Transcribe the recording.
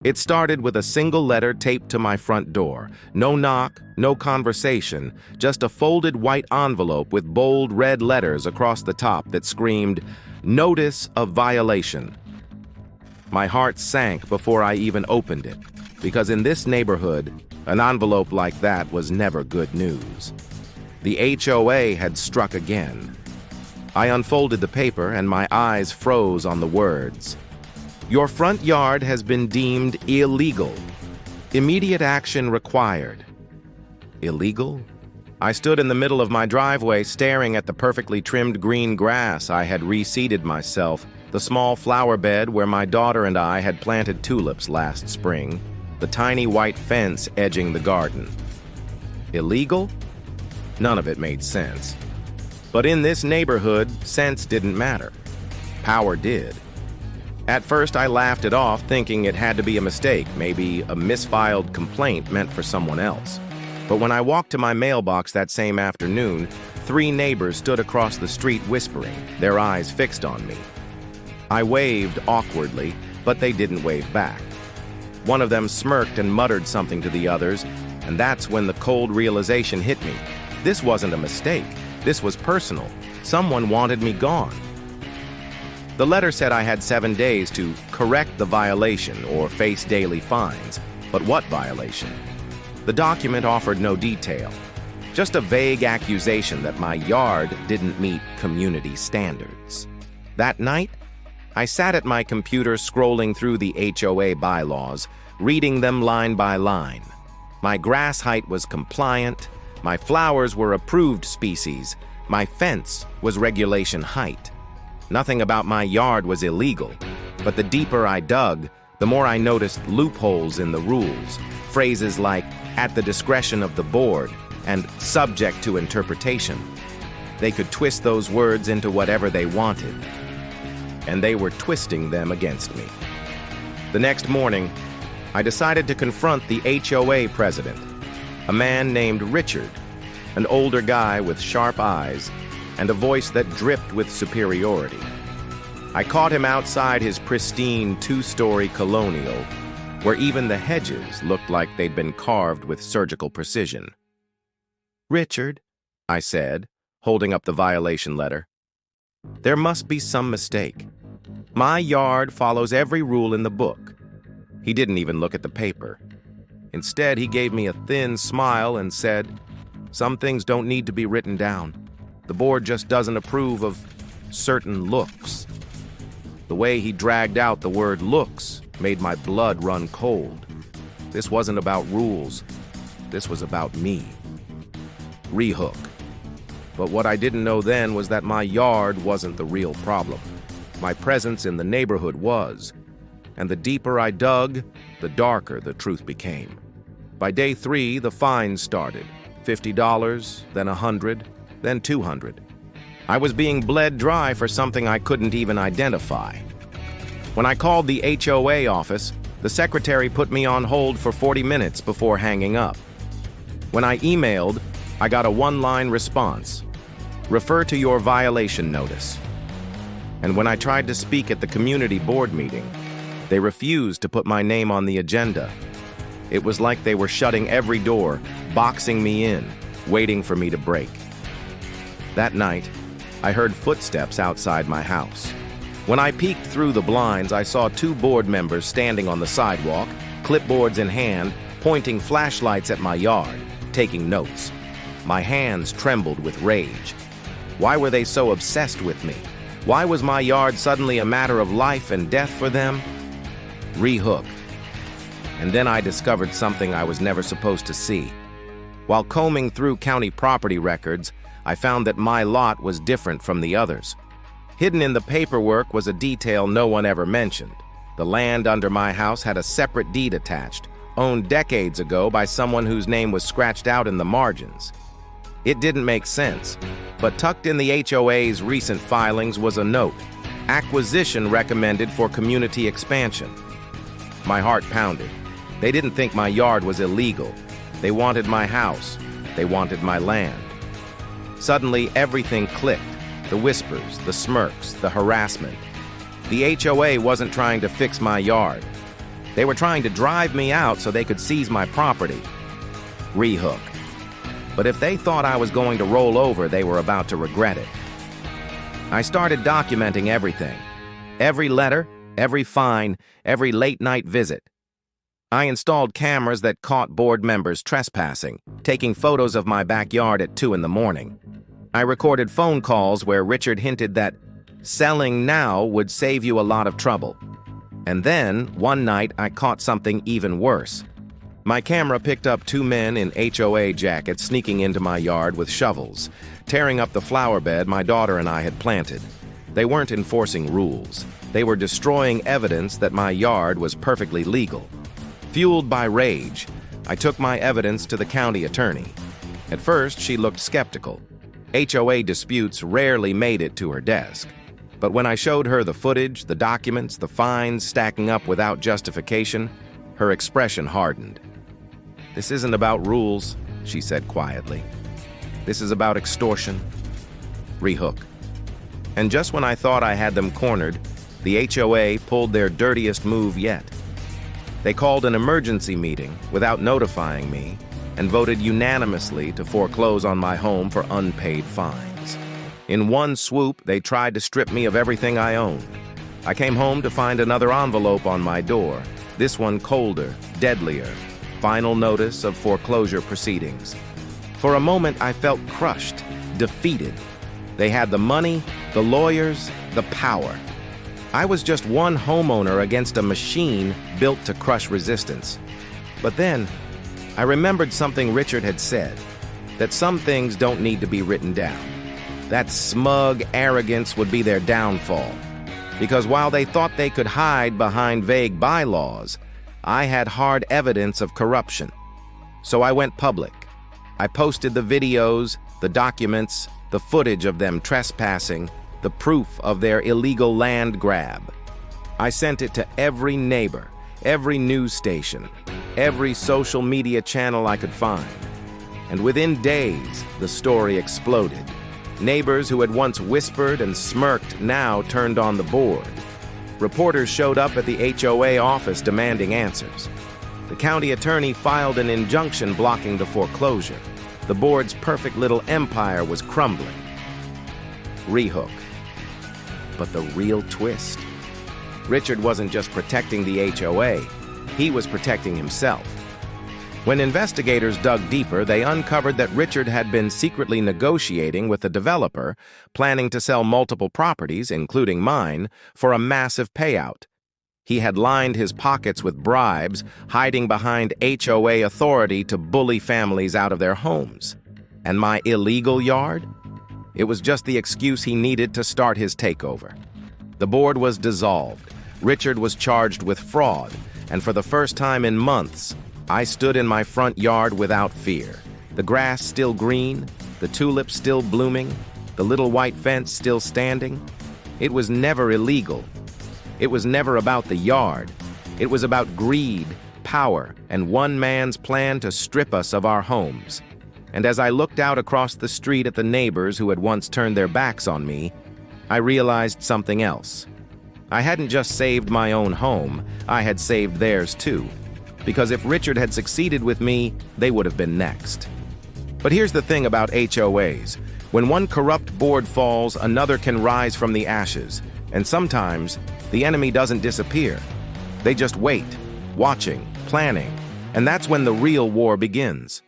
It started with a single letter taped to my front door. No knock, no conversation, just a folded white envelope with bold red letters across the top that screamed, "Notice of violation." My heart sank before I even opened it, because in this neighborhood, an envelope like that was never good news. The HOA had struck again. I unfolded the paper and my eyes froze on the words. "Your front yard has been deemed illegal. Immediate action required." Illegal? I stood in the middle of my driveway staring at the perfectly trimmed green grass I had reseeded myself, the small flower bed where my daughter and I had planted tulips last spring, the tiny white fence edging the garden. Illegal? None of it made sense. But in this neighborhood, sense didn't matter. Power did. At first, I laughed it off, thinking it had to be a mistake, maybe a misfiled complaint meant for someone else. But when I walked to my mailbox that same afternoon, 3 neighbors stood across the street whispering, their eyes fixed on me. I waved awkwardly, but they didn't wave back. One of them smirked and muttered something to the others, and that's when the cold realization hit me. This wasn't a mistake. This was personal. Someone wanted me gone. The letter said I had 7 days to correct the violation or face daily fines. But what violation? The document offered no detail, just a vague accusation that my yard didn't meet community standards. That night, I sat at my computer scrolling through the HOA bylaws, reading them line by line. My grass height was compliant, my flowers were approved species, my fence was regulation height. Nothing about my yard was illegal, but the deeper I dug, the more I noticed loopholes in the rules, phrases like "at the discretion of the board" and "subject to interpretation." They could twist those words into whatever they wanted, and they were twisting them against me. The next morning, I decided to confront the HOA president, a man named Richard, an older guy with sharp eyes and a voice that dripped with superiority. I caught him outside his pristine 2-story colonial, where even the hedges looked like they'd been carved with surgical precision. "Richard," I said, holding up the violation letter, "there must be some mistake. My yard follows every rule in the book." He didn't even look at the paper. Instead, he gave me a thin smile and said, "Some things don't need to be written down. The board just doesn't approve of certain looks." The way he dragged out the word "looks" made my blood run cold. This wasn't about rules. This was about me. Rehook. But what I didn't know then was that my yard wasn't the real problem. My presence in the neighborhood was. And the deeper I dug, the darker the truth became. By day 3, the fines started. $50, then $100, then $200. I was being bled dry for something I couldn't even identify. When I called the HOA office, the secretary put me on hold for 40 minutes before hanging up. When I emailed, I got a 1-line response: "Refer to your violation notice." And when I tried to speak at the community board meeting, they refused to put my name on the agenda. It was like they were shutting every door, boxing me in, waiting for me to break. That night, I heard footsteps outside my house. When I peeked through the blinds, I saw 2 board members standing on the sidewalk, clipboards in hand, pointing flashlights at my yard, taking notes. My hands trembled with rage. Why were they so obsessed with me? Why was my yard suddenly a matter of life and death for them? Rehook. And then I discovered something I was never supposed to see. While combing through county property records, I found that my lot was different from the others. Hidden in the paperwork was a detail no one ever mentioned. The land under my house had a separate deed attached, owned decades ago by someone whose name was scratched out in the margins. It didn't make sense, but tucked in the HOA's recent filings was a note: "Acquisition recommended for community expansion." My heart pounded. They didn't think my yard was illegal. They wanted my house. They wanted my land. Suddenly, everything clicked. The whispers, the smirks, the harassment. The HOA wasn't trying to fix my yard. They were trying to drive me out so they could seize my property. Rehook. But if they thought I was going to roll over, they were about to regret it. I started documenting everything. Every letter, every fine, every late-night visit. I installed cameras that caught board members trespassing, taking photos of my backyard at 2 in the morning. I recorded phone calls where Richard hinted that selling now would save you a lot of trouble. And then, one night, I caught something even worse. My camera picked up 2 men in HOA jackets sneaking into my yard with shovels, tearing up the flower bed my daughter and I had planted. They weren't enforcing rules. They were destroying evidence that my yard was perfectly legal. Fueled by rage, I took my evidence to the county attorney. At first, she looked skeptical. HOA disputes rarely made it to her desk. But when I showed her the footage, the documents, the fines stacking up without justification, her expression hardened. "This isn't about rules," she said quietly. "This is about extortion." Rehook. And just when I thought I had them cornered, the HOA pulled their dirtiest move yet. They called an emergency meeting without notifying me and voted unanimously to foreclose on my home for unpaid fines. In one swoop, they tried to strip me of everything I owned. I came home to find another envelope on my door, this one colder, deadlier. Final notice of foreclosure proceedings. For a moment, I felt crushed, defeated. They had the money, the lawyers, the power. I was just one homeowner against a machine built to crush resistance. But then, I remembered something Richard had said, that some things don't need to be written down. That smug arrogance would be their downfall. Because while they thought they could hide behind vague bylaws, I had hard evidence of corruption. So I went public. I posted the videos, the documents, the footage of them trespassing, the proof of their illegal land grab. I sent it to every neighbor, every news station, every social media channel I could find. And within days, the story exploded. Neighbors who had once whispered and smirked now turned on the board. Reporters showed up at the HOA office demanding answers. The county attorney filed an injunction blocking the foreclosure. The board's perfect little empire was crumbling. Rehook. But the real twist. Richard wasn't just protecting the HOA, he was protecting himself. When investigators dug deeper, they uncovered that Richard had been secretly negotiating with a developer, planning to sell multiple properties, including mine, for a massive payout. He had lined his pockets with bribes, hiding behind HOA authority to bully families out of their homes. And my illegal yard? It was just the excuse he needed to start his takeover. The board was dissolved. Richard was charged with fraud, and for the first time in months, I stood in my front yard without fear. The grass still green, the tulips still blooming, the little white fence still standing. It was never illegal. It was never about the yard. It was about greed, power, and one man's plan to strip us of our homes. And as I looked out across the street at the neighbors who had once turned their backs on me, I realized something else. I hadn't just saved my own home, I had saved theirs too. Because if Richard had succeeded with me, they would have been next. But here's the thing about HOAs. When one corrupt board falls, another can rise from the ashes. And sometimes, the enemy doesn't disappear. They just wait, watching, planning. And that's when the real war begins.